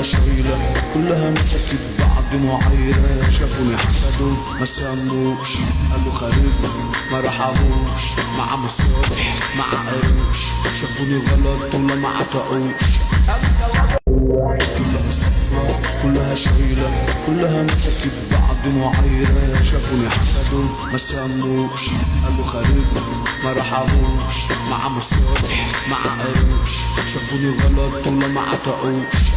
كلها شايلة كلها مسكت بعض معايرة. شافوني حسدوا ما سموش قالوا خارب ما رحبوش مع مصالح مع قروش. شافوني غلط ولا ما عتقوش. كلها صفرة كلها شايلة كلها مسكت بعض معايرة. شافوني حسدوا ما سموش قالوا خارب ما رحبوش مع مصالح مع قروش. شافوني غلط ولا ما عتقوش.